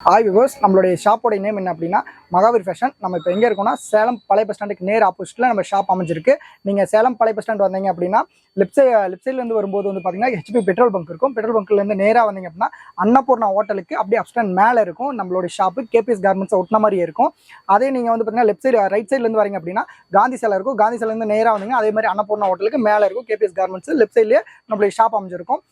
Hi viewers, நம்மளுடைய ஷாப்போட name என்ன அப்படின்னா மகாவீர் ஃபேஷன். நம்ம இப்போ எங்கே இருக்கோம்னா சேலம் பழைய பஸ் ஸ்டாண்டுக்கு நேர் ஆப்போசிட்டில் நம்ம ஷாப் அமைஞ்சிருக்கு. நீங்கள் சேலம் பழைய பஸ் ஸ்டாண்ட் வந்தீங்க அப்படின்னா லெஃப்ட் சைட்லேருந்து வரும்போது வந்து பார்த்தீங்கன்னா ஹெச்பி பெட்ரோல் பங்க் இருக்கும். பெட்ரோல் பங்க்லேருந்து நேராக வந்தீங்க அப்படின்னா அன்னபூர்ணா ஹோட்டலுக்கு அப்படியே அப்ஸ்டாண்ட் மேலே இருக்கும் நம்மளுடைய ஷாப்பு. கேபிஎஸ் கார்மெண்ட்ஸ் ஒட்டின மாதிரியே இருக்கும். அதே நீங்கள் வந்து பார்த்தீங்கன்னா லெஃப்ட் சைடு ரைட் சைட்லேருந்து வரீங்க அப்படின்னா காந்தி சிலை இருக்கும். காந்தி சிலைலேருந்து நேராக வந்தீங்க அதே மாதிரி அன்னபூர்ணா ஹோட்டலுக்கு மேலே இருக்கும் கேபிஎஸ் கார்மெண்ட்ஸ். லெஃப்ட் சைட்லேயே நம்மளுடைய ஷாப் அமைஞ்சிருக்கும்.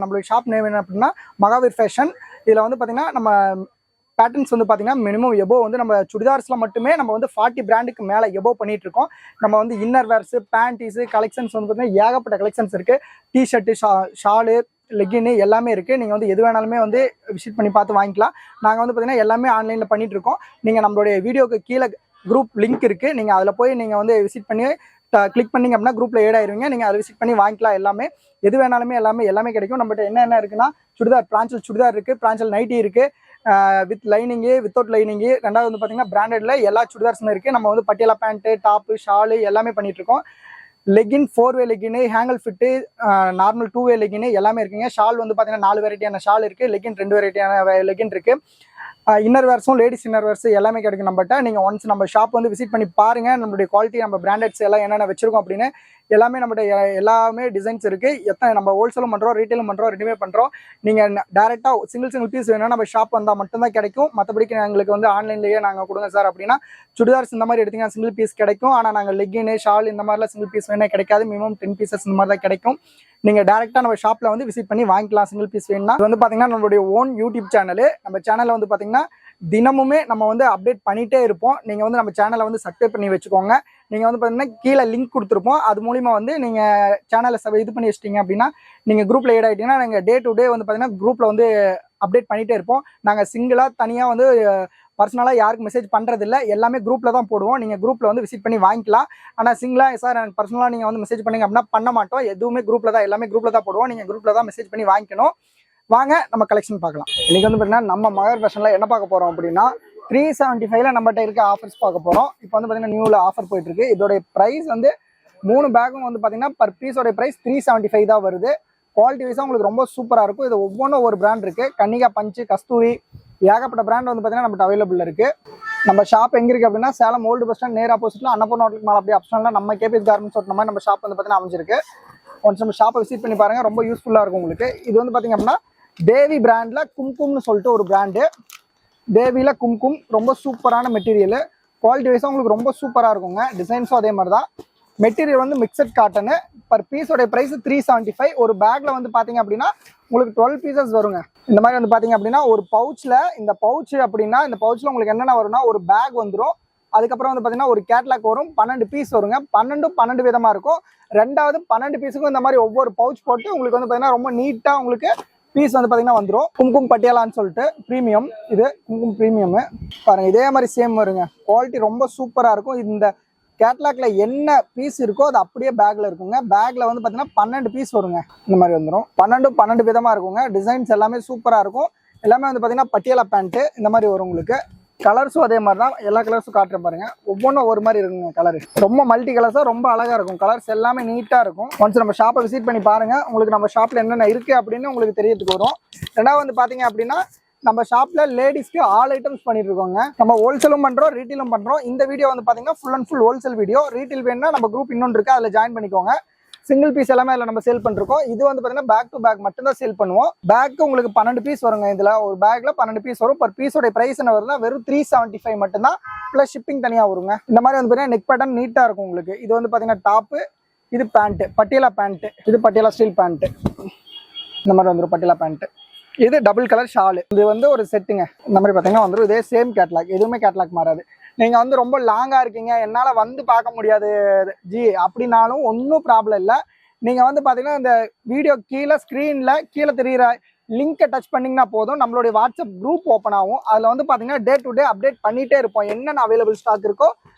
நம்மளுடைய ஷாப் நேம் என்ன அப்படின்னா மகாவீர் ஃபேஷன். இதில் வந்து பார்த்தீங்கன்னா நம்ம பேட்டர்ன்ஸ் வந்து பார்த்தீங்கன்னா மினிமம் எபோ வந்து நம்ம சுடிதார்ஸில் மட்டுமே நம்ம வந்து 40 பிராண்டுக்கு மேலே எபோ பண்ணிட்டு இருக்கோம். நம்ம வந்து இன்னர் வேர்ஸு, பேண்டீஸு கலெக்ஷன்ஸ் வந்து பார்த்தீங்கன்னா ஏகப்பட்ட கலெக்ஷன்ஸ் இருக்குது. டிஷர்ட்டு, ஷாலு, லெகின்னு எல்லாமே இருக்குது. நீங்கள் வந்து எது வேணாலுமே வந்து விசிட் பண்ணி பார்த்து வாங்கிக்கலாம். நாங்கள் வந்து பார்த்தீங்கன்னா எல்லாமே ஆன்லைனில் பண்ணிகிட்டு இருக்கோம். நீங்கள் நம்மளுடைய வீடியோக்கு கீழே குரூப் லிங்க் இருக்குது. நீங்கள் அதில் போய் நீங்கள் வந்து விசிட் பண்ணி கிளிக் பண்ணிங்க அப்படின்னா குரூப்பில் ஏட் ஆயிருவீங்க. நீங்கள் அதை விசிட் பண்ணி வாங்கிக்கலாம். எல்லாமே எது வேணாலுமே எல்லாமே கிடைக்கும். நம்மகிட்ட என்ன இருக்குன்னா சுடிதார், பிரான்சல் சுடிதார் இருக்குது, பிரான்சல் நைட்டி இருக்குது, வித் லைனிங்கு, வித்தவுட் லைனிங்கு. ரெண்டாவது வந்து பார்த்தீங்கன்னா பிராண்டட்ல எல்லா சுடிதார்ஸுமே இருக்குது. நம்ம வந்து பட்டியாலா பேண்ட்டு, டாப்பு, ஷாலு எல்லாமே பண்ணிகிட்ருக்கோம். லெகின் 4-வே லெகின்னு, ஹேங்கல் ஃபிட்டு, நார்மல் 2-வே லெகின்னு எல்லாமே இருக்குங்க. ஷால் வந்து பார்த்தீங்கன்னா 4 வெரைட்டியான ஷால் இருக்குது. லெகின் 2 வெரைட்டியான லெகின் இருக்குது. இன்னர் வேர்ஸும் லேடிஸ் இன்னர் வேர்ஸ் எல்லாமே கிடைக்கும் நம்மகிட்ட. நீங்கள் ஒன்ஸ் நம்ம ஷாப் வந்து விசிட் பண்ணி பாருங்கள். நம்மளுடைய குவாலிட்டி, நம்ம பிராண்டட்ஸ் எல்லாம் என்னென்ன வச்சிருக்கோம் அப்படின்னு எல்லாமே நம்மகிட்ட எல்லாமே டிசைன்ஸ் இருக்குது. எத்தனை நம்ம ஹோல்சேலும் பண்ணுறோம், ரீட்டைலும் பண்ணுறோம், ரெண்டுமே பண்ணுறோம். நீங்கள் டேரெக்டாக சிங்கிள் பீஸ் வேணும்னா நம்ம ஷாப் வந்தால் மட்டும்தான் கிடைக்கும். மற்றபடிக்கு எங்களுக்கு வந்து ஆன்லைன்லேயே நாங்கள் கொடுங்க சார் அப்படின்னா சுடிதார்ஸ் இந்த மாதிரி எடுத்திங்கன்னா சிங்கிள் பீஸ் கிடைக்கும். ஆனால் நாங்கள் லெகின்னு, ஷால் இந்த மாதிரிலாம் சிங்கிள் பீஸ் வேணால் கிடைக்காது. மினிமம் 10 பீசஸ் இந்த மாதிரி தான் கிடைக்கும். நீங்கள் டேரெக்டாக நம்ம ஷாப்பில் வந்து விசிட் பண்ணி வாங்கிக்கலாம் சிங்கிள் பீஸ் வேணும்னா. இது வந்து பார்த்தீங்கன்னா நம்மளுடைய ஓன் யூடியூப் சேனலு. நம்ம சேனலில் வந்து பார்த்தீங்கன்னா தினமுமே நம்ம வந்து அப்டேட் பண்ணிகிட்டே இருப்போம். நீங்கள் வந்து நம்ம சேனலை வந்து சப்ஸ்கிரைப் பண்ணி வச்சுக்கோங்க. நீங்கள் வந்து பார்த்தீங்கன்னா கீழே லிங்க் கொடுத்துருப்போம். அது மூலிமா வந்து நீங்கள் சேனலை இது பண்ணி வச்சிட்டிங்க அப்படின்னா நீங்கள் குரூப்பில் ஏட் ஆகிட்டிங்கன்னா நாங்கள் டே டு டே வந்து பார்த்தீங்கன்னா குரூப்பில் வந்து அப்டேட் பண்ணிகிட்டே இருப்போம். நாங்கள் சிங்கிளாக தனியாக வந்து பர்சனலாக யாருக்கு மெசேஜ் பண்ணுறதில்ல, எல்லாமே குரூப்பில் தான் போடுவோம். நீங்கள் குரூப்பில் வந்து விசிட் பண்ணி வாங்கிக்கலாம். ஆனால் சிங்கிளாக சார் எனக்கு பர்சனலாக நீங்கள் வந்து மெசேஜ் பண்ணிங்க அப்படின்னா பண்ண மாட்டோம். எதுவுமே குரூப்பில் தான், எல்லாமே குரூப்பில் தான் போடுவோம். நீங்கள் குரூப்பில் தான் மெசேஜ் பண்ணி வாங்கிக்கணும். வாங்க நம்ம கலெக்ஷன் பார்க்கலாம். இன்றைக்கி வந்து பார்த்தீங்கன்னா நம்ம மகாவீர் ஃபேஷனில் என்ன பார்க்க போகிறோம் அப்படின்னா 375ல் நம்மகிட்ட இருக்க ஆஃபர்ஸ் பார்க்க போகிறோம். இப்போ வந்து பார்த்தீங்கன்னா நியூவில் ஆஃபர் போயிட்டுருக்கு. இதோடைய ப்ரைஸ் வந்து 3 பேக்கும் வந்து பார்த்தீங்கன்னா பர் பீஸோடைய ப்ரைஸ் 375 தான் வருது. குவாலிட்டி வைஸாக உங்களுக்கு ரொம்ப சூப்பராக இருக்கும். இது ஒவ்வொன்றும் ஒரு பிராண்ட் இருக்குது. கன்னிகா பஞ்சு, கஸ்தூரி, ஏகப்பட்ட பிராண்ட் வந்து பார்த்தீங்கன்னா நம்மகிட்ட அவைலபிள் இருக்குது. நம்ம ஷாப் எங்கே இருக்குது அப்படின்னா சேலம் ஓல்டு பஸ் ஸ்டாண்ட் நேர் ஆப்போசிட்டில் அன்னபூர்ணா ஹோட்டலுக்கு மேலே அப்படியே அப்ஸ்டாண்டில் நம்ம கேபிஎஸ் கார்மெண்ட்ஸ் ஓட்டின மாதிரி நம்ம ஷாப் வந்து பார்த்தீங்கன்னா அமைஞ்சிருக்கு. ஒன்ஸ் நம்ம ஷாப்பை விசிட் பண்ணி பாருங்கள், ரொம்ப யூஸ்ஃபுல்லாக இருக்கும் உங்களுக்கு. இது வந்து பார்த்தீங்க அப்படின்னா தேவி பிராண்டில் கும்கும்னு சொல்லிட்டு ஒரு பிராண்டு. தேவியில் கும்கும் ரொம்ப சூப்பரான மெட்டீரியல். குவாலிட்டி வைஸாக உங்களுக்கு ரொம்ப சூப்பராக இருக்குங்க. டிசைன்ஸும் அதே மாதிரி தான். மெட்டீரியல் வந்து மிக்சட் காட்டனு. பர் பீஸோடைய ப்ரைஸ் 375. ஒரு பேக்கில் வந்து பார்த்தீங்க அப்படின்னா உங்களுக்கு 12 பீசஸ் வருங்க. இந்த மாதிரி வந்து பார்த்தீங்க அப்படின்னா ஒரு பவுச்சில், இந்த பவுச்சு அப்படின்னா இந்த பவுச்சில் உங்களுக்கு என்னென்ன வரும்னா ஒரு பேக் வந்துடும். அதுக்கப்புறம் வந்து பார்த்தீங்கன்னா ஒரு கேட்லாக் வரும். 12 பீஸ் வருங்க. 12 விதமாக இருக்கும். ரெண்டாவது 12 பீஸுக்கும் இந்த மாதிரி ஒவ்வொரு பவுச் போட்டு உங்களுக்கு வந்து பார்த்தீங்கன்னா ரொம்ப நீட்டாக உங்களுக்கு பீஸ் வந்து பார்த்தீங்கன்னா வந்துடும். கும்கும் பட்டியாலான்னு சொல்லிட்டு ப்ரீமியம். இது கும்கும் ப்ரீமியம் பாருங்கள். இதே மாதிரி சேம் வருங்க. குவாலிட்டி ரொம்ப சூப்பராக இருக்கும். இந்த கேட்லாக்ல என்ன பீஸ் இருக்கோ அது அப்படியே பேக்கில் இருக்குங்க. பேக்கில் வந்து பார்த்தீங்கன்னா 12 பீஸ் வருங்க. இந்த மாதிரி வந்துடும். 12 விதமாக இருக்குங்க. டிசைன்ஸ் எல்லாமே சூப்பராக இருக்கும். எல்லாமே வந்து பார்த்தீங்கன்னா பட்டியாலா பேண்ட்டு இந்த மாதிரி வரும் உங்களுக்கு. கலர்ஸும் அதே மாதிரி தான். எல்லா கலர்ஸும் காட்டுறேன் பாருங்க. ஒவ்வொன்றும் ஒரு மாதிரி இருக்குங்க. கலர் ரொம்ப மல்டி கலர்ஸாக ரொம்ப அழகாக இருக்கும். கலர்ஸ் எல்லாமே நீட்டாக இருக்கும். ஒன்ஸ் நம்ம ஷாப்பை விசிட் பண்ணி பாருங்க, உங்களுக்கு நம்ம ஷாப்பில் என்னென்ன இருக்குது அப்படின்னு உங்களுக்கு தெரியறதுக்கு வரும். ரெண்டாவது வந்து பார்த்தீங்க அப்படின்னா நம்ம ஷாப்பில் லேடிஸ்க்கு ஆல் ஐட்டம்ஸ் பண்ணிட்டு இருக்கோங்க. நம்ம ஹோல்சேலும் பண்ணுறோம், ரீட்டெயிலும் பண்ணுறோம். இந்த வீடியோ வந்து பார்த்தீங்கன்னா full and full wholesale video. Retail வேணும்னா நம்ம குரூப் இன்னொன்று இருக்குது, அதில் ஜாயின் பண்ணிக்கோங்க. சிங்கிள் பீஸ் எல்லாமே அதில் நம்ம சேல் பண்ணிருக்கோம். இது வந்து பார்த்தீங்கன்னா பேக் டு பேக் மட்டும் தான் சேல் பண்ணுவோம். பேக்கு உங்களுக்கு 12 பீஸ் வருங்க. இதில் ஒரு பேக்கில் 12 பீஸ் வரும். பர் பீஸோட ப்ரைஸ் என்ன வருதுன்னா வெறும் 375 மட்டும்தான். ப்ளஸ் ஷிப்பிங் தனியாக வருங்க. இந்த மாதிரி வந்து பார்த்தீங்கன்னா நெக் பேட்டர்ன் நீட்டாக இருக்கும் உங்களுக்கு. இது வந்து பார்த்தீங்கன்னா டாப்பு, இது பேண்ட்டு, பட்டியாலா பேண்ட்டு, இது பட்டியாலா ஸ்டீல் பேண்ட்டு. இந்த மாதிரி வந்துடும் பட்டியாலா பேண்ட்டு. இது டபுள் கலர் ஷாலு. இது வந்து ஒரு செட்டுங்க. இந்த மாதிரி பார்த்தீங்கன்னா வந்துடும். இதே சேம் கேட்லாக், எதுவுமே கேட்லாக் மாறாது. நீங்கள் வந்து ரொம்ப லாங்காக இருக்கீங்க, என்னால் வந்து பார்க்க முடியாது ஜி அப்படின்னாலும் ஒன்றும் ப்ராப்ளம் இல்லை. நீங்கள் வந்து பார்த்தீங்கன்னா இந்த வீடியோ கீழே ஸ்க்ரீனில் கீழே தெரிகிற லிங்கை டச் பண்ணிங்கன்னா போதும், நம்மளுடைய வாட்ஸ்அப் குரூப் ஓப்பன் ஆகும். அதில் வந்து பார்த்தீங்கன்னா டே டு டே அப்டேட் பண்ணிகிட்டே இருப்போம். என்னென்ன அவைலபிள் ஸ்டாக் இருக்கோ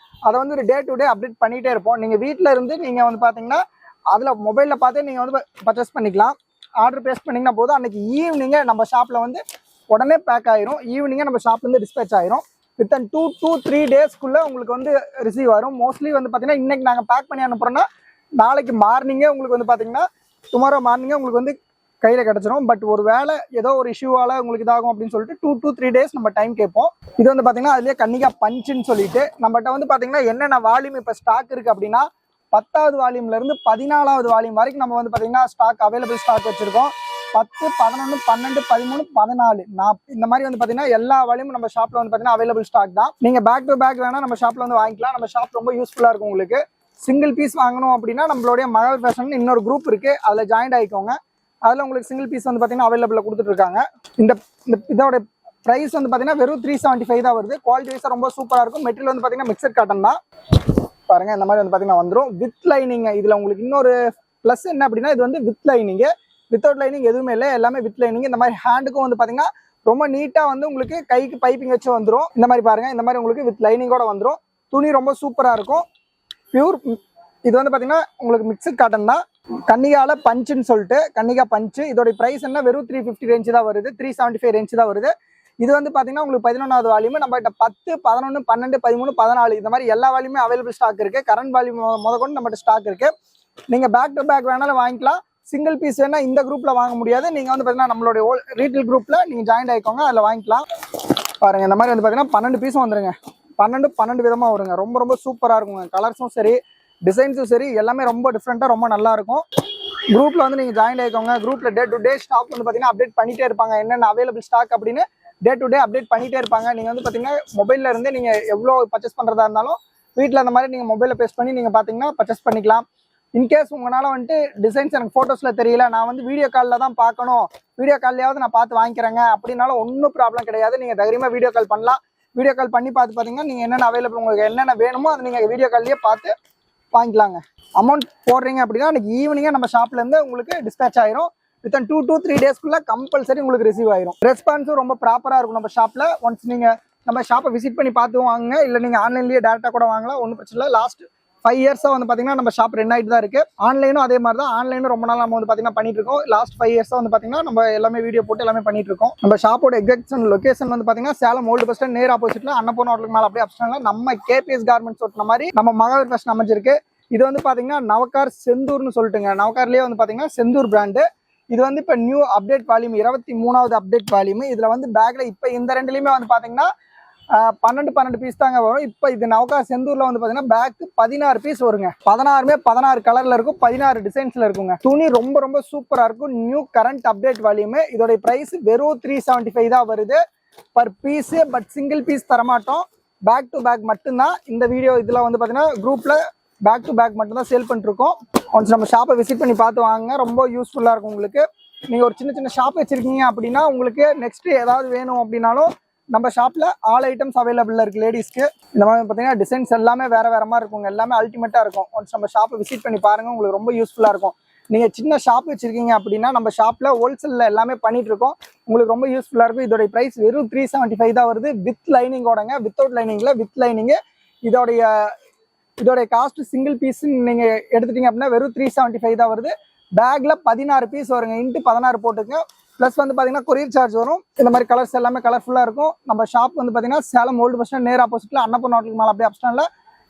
அதை வந்து டே டு டே அப்டேட் பண்ணிகிட்டே இருப்போம். நீங்கள் வீட்டில் இருந்து நீங்கள் வந்து பார்த்தீங்கன்னா அதில் மொபைலில் பார்த்து நீங்கள் வந்து பர்ச்சேஸ் பண்ணிக்கலாம். ஆர்டர் பேஸ் பண்ணிங்கன்னா போதும். அன்றைக்கி ஈவினிங்கே நம்ம ஷாப்பில் வந்து உடனே பேக் ஆகிரும். ஈவினிங்கே நம்ம ஷாப்லேருந்து டிஸ்பேச் ஆகிரும். வித்தின் 2 to 3 டேஸ்க்குள்ளே உங்களுக்கு வந்து ரிசீவ் ஆகும். மோஸ்ட்லி வந்து பார்த்தீங்கன்னா இன்றைக்கி நாங்கள் பேக் பண்ணி அனுப்புகிறோன்னா நாளைக்கு மார்னிங்கே உங்களுக்கு வந்து பார்த்தீங்கன்னா டுமாரோ மார்னிங்கே உங்களுக்கு வந்து கையில் கிடச்சிரும். பட் ஒரு வேலை ஏதோ ஒரு இஷ்யூவால் உங்களுக்கு இதாகும் அப்படின்னு சொல்லிட்டு 2 to 3 days நம்ம டைம் கேட்போம். இது வந்து பார்த்தீங்கன்னா அதுலேயே கன்னிகா பஞ்சுன்னு சொல்லிட்டு நம்மகிட்ட வந்து பார்த்தீங்கன்னா என்னென்ன வால்யூம் இப்போ ஸ்டாக் இருக்குது அப்படின்னா 10வது வால்யூம்லேருந்து 14வது வால்யூம் வரைக்கும் நம்ம வந்து பார்த்தீங்கன்னா ஸ்டாக் அவைலபிள் ஸ்டாக் வச்சுருக்கோம். 10, 11, 12, 13, 14 இந்த மாதிரி வந்து பார்த்தீங்கன்னா எல்லா வால்யூமும் நம்ம ஷாப்பில் வந்து பார்த்தீங்கன்னா அவைலபிள் ஸ்டாக் தான். நீங்கள் பேக் டு பேக் வேணால் நம்ம ஷாப்பில் வந்து வாங்கிக்கலாம். நம்ம ஷாப் ரொம்ப யூஸ்ஃபுல்லாக இருக்கும். உங்களுக்கு சிங்கிள் பீஸ் வாங்கணும் அப்படின்னா நம்மளுடைய மகாவீர் ஃபேஷன் இன்னொரு குரூப் இருக்குது, அதில் ஜாயின் ஆகிக்கோங்க. அதில் உங்களுக்கு சிங்கிள் பீஸ் வந்து பார்த்தீங்கன்னா அவைலபிளாக கொடுத்துட்ருக்காங்க. இதோட ப்ரைஸ் வந்து பார்த்தீங்கன்னா வெறும் 375 தான் வருது. குவாலிட்டி வைஸாக ரொம்ப சூப்பராக இருக்கும். மெட்டீரியல் வந்து பார்த்தீங்கன்னா மிக்சட் காட்டன் தான். பாருங்கள் இந்த மாதிரி வந்து பார்த்தீங்கன்னா வந்துடும் வித் லைனிங். இதில் உங்களுக்கு இன்னொரு ப்ளஸ் என்ன அப்படின்னா இது வந்து வித் லைனிங்கு, வித்தவுட் லைனிங் எதுவுமே இல்லை, எல்லாமே வித் லைனிங். இந்த மாதிரி ஹேண்டுக்கும் வந்து பார்த்தீங்கன்னா ரொம்ப நீட்டாக வந்து உங்களுக்கு கைக்கு பைப்பிங் வச்சு வந்துடும். இந்த மாதிரி பாருங்கள், இந்த மாதிரி உங்களுக்கு வித் லைனிங்கோட வந்துடும். துணி ரொம்ப சூப்பராக இருக்கும், பியூர். இது வந்து பார்த்தீங்கன்னா உங்களுக்கு மிக்சட் காட்டன் தான். கன்னிகால பஞ்சுன்னு சொல்லிட்டு கன்னிகா பஞ்சு. இதோட ப்ரைஸ் என்ன வெறும் 350 ரேஞ்சு தான் வருது, 375 ரேஞ்சு தான் வருது. இது வந்து பார்த்தீங்கன்னா உங்களுக்கு 11வது வால்யூம். நம்மகிட்ட 10, 11, 12, 13, 14 இந்த மாதிரி எல்லா வால்யூமே அவைலபிள் ஸ்டாக் இருக்குது. கரண்ட் வால்யூம் முதற்கொண்டு நம்மகிட்ட ஸ்டாக் இருக்குது. நீங்கள் பேக் டு பேக் வேணாலும் வாங்கிக்கலாம். சிங்கிள் பீஸ் வேணா இந்த குரூப்பில் வாங்க முடியாது. நீங்கள் வந்து பார்த்தீங்கன்னா நம்மளுடைய ரீட்டைல் குரூப்பில் நீங்கள் ஜாயின் ஆகிக்கோங்க, அதில் வாங்கிக்கலாம். பாருங்கள் இந்த மாதிரி வந்து பார்த்தீங்கன்னா 12 பீஸும் வந்துருங்க. 12 விதமாக வருங்க. ரொம்ப ரொம்ப சூப்பராக இருக்குங்க. கலர்ஸும் சரி, டிசைன்ஸும் சரி, எல்லாமே ரொம்ப டிஃப்ரெண்ட்டாக ரொம்ப நல்லாயிருக்கும். குரூப்பில் வந்து நீங்கள் ஜாயின் ஆகிக்கோங்க. குரூப்பில் டே டு டே ஸ்டாக் வந்து பார்த்தீங்கன்னா அப்டேட் பண்ணிகிட்டே இருப்பாங்க. என்னென்ன அவைலபிள் ஸ்டாக் அப்படின்னு டே டு டே அப்டேட் பண்ணிகிட்டே இருப்பாங்க. நீங்கள் வந்து பார்த்தீங்கன்னா மொபைலில் இருந்து நீங்கள் எவ்வளோ பர்ச்சேஸ் பண்ணுறதா இருந்தாலும் வீட்டில் அந்த மாதிரி நீங்கள் மொபைலில் பேஸ் பண்ணி நீங்கள் பார்த்தீங்கன்னா பர்ச்சேஸ் பண்ணிக்கலாம். இன்கேஸ் உங்களால் வந்துட்டு டிசைன்ஸ் எனக்கு ஃபோட்டோஸில் தெரியல, நான் வந்து வீடியோ காலில் தான் பார்க்கணும், வீடியோ கால்லையாவது நான் பார்த்து வாங்கிக்கிறேங்க அப்படின்னாலும் ஒன்றும் ப்ராப்ளம் கிடையாது. நீங்கள் தைரியமாக வீடியோ கால் பண்ணலாம். வீடியோ கால் பண்ணி பார்த்தீங்கன்னா நீங்கள் என்னென்ன அவைலபிள் உங்களுக்கு என்னென்ன வேணுமோ அதை நீங்கள் வீடியோ கால்லையே பார்த்து வாங்கிக்கலாங்க. அமௌண்ட் போடுறீங்க அப்படின்னா அன்றைக்கி ஈவினிங்காக நம்ம ஷாப்லேருந்து உங்களுக்கு டிஸ்பேச் ஆயிரும். வித்தின் 2 to 3 daysக்குள்ளே கம்பல்சரி உங்களுக்கு ரிசீவ் ஆயிரும். ரெஸ்பான்ஸும் ரொம்ப ப்ராப்பராக இருக்கும் நம்ம ஷாப்பில். ஒன்ஸ் நீங்கள் நம்ம ஷாப்பை விசிட் பண்ணி பார்த்து வாங்க, இல்லை நீங்கள் ஆன்லைன்லேயே டேரெக்டாக கூட வாங்கலாம், ஒன்றும் பிரச்சனை இல்லை. லாஸ்ட் 5 years வந்து பார்த்தீங்கன்னா நம்ம ஷாப் ரன் ஆகிட்டு தான் இருக்குது. ஆன்லைனும் அதே மாதிரி தான். ஆன்லைனும் ரொம்ப நாள் நம்ம வந்து பார்த்தீங்கன்னா பண்ணிட்டு இருக்கோம். லாஸ்ட் 5 years வந்து பார்த்தீங்கன்னா நம்ம எல்லாமே வீடியோ போட்டு எல்லாமே பண்ணிட்டு இருக்கோம். நம்ம ஷாப்போட எக்ஸாக்ட் லொகேஷன் வந்து பார்த்தீங்கன்னா சேலம் ஓல்டு பஸ் ஸ்டாண்ட் நேர் ஆப்போசிட்ல அன்னபூர்ணா ஹோட்டலுக்கு மேலே அப்படியே ஆப்ஷன்ல நம்ம கேபிஎஸ் கார்மெண்ட்ஸ் ஓட்டுன மாதிரி நம்ம மகாவீர் ஃபேஷன் அமைஞ்சிருக்கு. இது வந்து பார்த்தீங்கன்னா நவகார் செந்தூர்னு சொல்லிட்டுங்க. நவகார்லேயே வந்து பார்த்தீங்கன்னா செந்தூர் பிராண்டு. இது வந்து இப்போ நியூ அப்டேட் வால்யூம், 23வது அப்டேட் வால்யூம். இதில் வந்து பேக்கில் இப்போ இந்த ரெண்டுலேயுமே வந்து பார்த்தீங்கன்னா 12 பீஸ் தாங்க வரும். இப்போ இது நவகார் செந்தூரில் வந்து பார்த்தீங்கன்னா பேக்கு 16 பீஸ் வருங்க. 16 கலரில் இருக்கும், 16 டிசைன்ஸில் இருக்குங்க. துணி ரொம்ப ரொம்ப சூப்பராக இருக்கும். New current update volume. இதோடைய ப்ரைஸ் வெறும் 375 தான் வருது per piece. But single piece தரமாட்டோம், பேக் டு பேக் மட்டும்தான். இந்த வீடியோ இதில் வந்து பார்த்தீங்கன்னா குரூப்பில் பேக் டு பேக் மட்டும்தான் சேல் பண்ணிருக்கோம். ஒன்ஸ் நம்ம ஷாப்பை விசிட் பண்ணி பார்த்து வாங்க, ரொம்ப யூஸ்ஃபுல்லாக இருக்கும் உங்களுக்கு. நீங்கள் ஒரு சின்ன ஷாப் வச்சுருக்கீங்க அப்படின்னா உங்களுக்கு நெக்ஸ்ட்டு ஏதாவது வேணும் அப்படின்னாலும் நம்ம ஷாப்பில் ஆல் ஐட்டம்ஸ் அவைலபிளாக இருக்குது லேடிஸ்க்கு. இந்த மாதிரி பார்த்தீங்கன்னா டிசைன்ஸ் எல்லாமே வேறு மாதிரி இருக்குங்க. எல்லாமே அல்டிமேட்டாக இருக்கும். ஒன்ஸ் நம்ம ஷாப்பை விசிட் பண்ணி பாருங்கள், உங்களுக்கு ரொம்ப யூஸ்ஃபுல்லாக இருக்கும். நீங்கள் சின்ன ஷாப் வச்சுருக்கீங்க அப்படின்னா நம்ம ஷாப்பில் ஹோல்சேலில் எல்லாமே பண்ணிகிட்ருக்கோம். உங்களுக்கு ரொம்ப யூஸ்ஃபுல்லாக இருக்கும். இதோடைய ப்ரைஸ் வெறும் 375 தான் வருது வித் லைனிங்கோடங்க. வித்தவுட் லைனிங்கில் வித் லைனிங்கு. இதோடைய காஸ்ட் சிங்கிள் பீஸ் நீங்கள் எடுத்துட்டீங்க அப்படின்னா வெறும் 375 தான் வருது. பேக்கில் 16 பீஸ் வருங்க. இன்ட்டு 16 போட்டுங்க. ப்ளஸ் வந்து பார்த்தீங்கன்னா கொரியர் சார்ஜ் வரும். இந்த மாதிரி கலர்ஸ் எல்லாமே கலர்ஃபுல்லாக இருக்கும். நம்ம ஷாப் வந்து பார்த்தீங்கன்னா சேலம் ஓல்டு பஸ் ஸ்டாண்ட் நேர் ஆப்போசிட்டில் அன்னபூர்ணா ஹோட்டலுக்கு மேலே அப்படியே ஆப்ஷனில்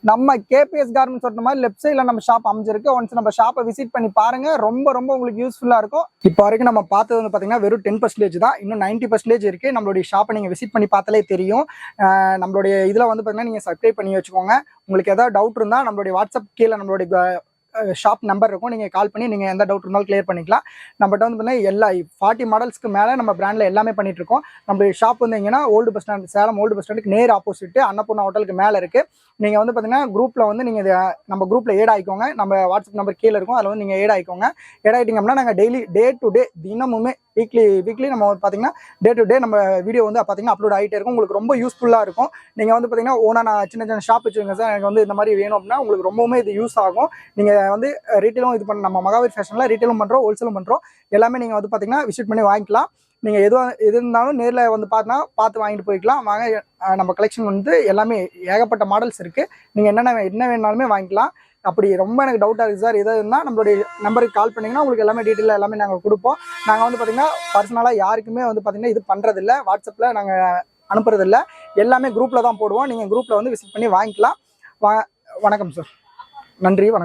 நம்ம கேபிஎஸ் கார்மெண்ட்ஸ் சொல்ற மாதிரி லெஃப்ட் சைடில் நம்ம ஷாப் அமைஞ்சிருக்கு. ஒன்ஸ் நம்ம ஷாப்பை விசிட் பண்ணி பாருங்க, ரொம்ப ரொம்ப உங்களுக்கு யூஸ்ஃபுல்லாக இருக்கும். இப்போ வரைக்கும் நம்ம பார்த்தது வந்து பார்த்தீங்கன்னா வெறும் 10% தான். இன்னும் 90% இருக்குது. நம்மளுடைய ஷாப்பை நீங்கள் விசிட் பண்ணி பார்த்தாலே தெரியும். நம்மளுடைய இதில் வந்து பார்த்தீங்கன்னா நீங்கள் சப்ஸ்கிரைப் பண்ணி வச்சுக்கோங்க. உங்களுக்கு ஏதாவது டவுட் இருந்தால் நம்மளுடைய வாட்ஸ்அப் கீழே நம்மளுடைய ஷாப் நம்பர் இருக்கும், நீங்கள் கால் பண்ணி நீங்கள் எந்த டவுட் இருந்தாலும் கிளியர் பண்ணிக்கலாம். நம்மகிட்ட வந்து பார்த்தீங்கன்னா எல்லா 40 மாடல்ஸ்க்கு மேலே நம்ம பிராண்டில் எல்லாமே பண்ணிகிட்ருக்கோம். நம்மளுடைய ஷாப் வந்து எங்கன்னா old bus stand, Salem old bus ஸ்டாண்டுக்கு நேர் ஆப்போசிட்டு அன்னபூர்ணா ஹோட்டலுக்கு மேலே இருக்குது. நீங்கள் வந்து பார்த்தீங்கன்னா குரூப்பில் வந்து நீங்கள் நம்ம குரூப்பில் ஏட் ஆகிக்கோங்க. நம்ம வாட்ஸ்அப் நம்பர் கீழே இருக்கும், அதில் வந்து நீங்கள் ஏட் ஆகிக்கோங்க. ஏட் ஆகிட்டிங்க அப்படின்னா நாங்கள் டெய்லி டே டு டே தினமுமே வீக்லி நம்ம பார்த்தீங்கன்னா டே டு டே நம்ம வீடியோ வந்து பார்த்தீங்கன்னா அப்லோட் ஆகிட்டே இருக்கும். உங்களுக்கு ரொம்ப யூஸ்ஃபுல்லாக இருக்கும். நீங்கள் வந்து பார்த்தீங்கன்னா ஓனாக நான் சின்ன ஷாப் வச்சுருங்க சார், எனக்கு வந்து இந்த மாதிரி வேணும் அப்படின்னா உங்களுக்கு ரொம்பவுமே இது யூஸ் ஆகும். நீங்கள் வந்து ரீட்டெயிலும் இது பண்ண நம்ம மகாவீர் ஃபேஷனில் ரீட்டெயிலும் பண்ணுறோம், ஹோல்சேலும் பண்ணுறோம். எல்லாமே நீங்கள் வந்து பார்த்தீங்கன்னா விசிட் பண்ணி வாங்கிக்கலாம். நீங்கள் எது இருந்தாலும் நேரில் வந்து பார்த்து வாங்கிட்டு போய்க்கலாம். வாங்க, நம்ம கலெக்ஷன் வந்து எல்லாமே ஏகப்பட்ட மாடல்ஸ் இருக்குது. நீங்கள் என்ன வேணாலுமே வாங்கிக்கலாம். அப்படி ரொம்ப எனக்கு டவுட்டாக இருக்குது சார் எதாவது இருந்தால் நம்மளுடைய நம்பருக்கு கால் பண்ணிங்கன்னா உங்களுக்கு எல்லாமே டீட்டெயிலாக எல்லாமே நாங்கள் கொடுப்போம். நாங்கள் வந்து பார்த்திங்கன்னா பர்சனலாக யாருக்குமே வந்து பார்த்திங்கன்னா இது பண்ணுறதில்ல, வாட்ஸ்அப்பில் நாங்கள் அனுப்புறதில்ல, எல்லாமே குரூப்பில் தான் போடுவோம். நீங்கள் குரூப்பில் வந்து விசிட் பண்ணி வாங்கிக்கலாம். வணக்கம் சார், நன்றி, வணக்கம்.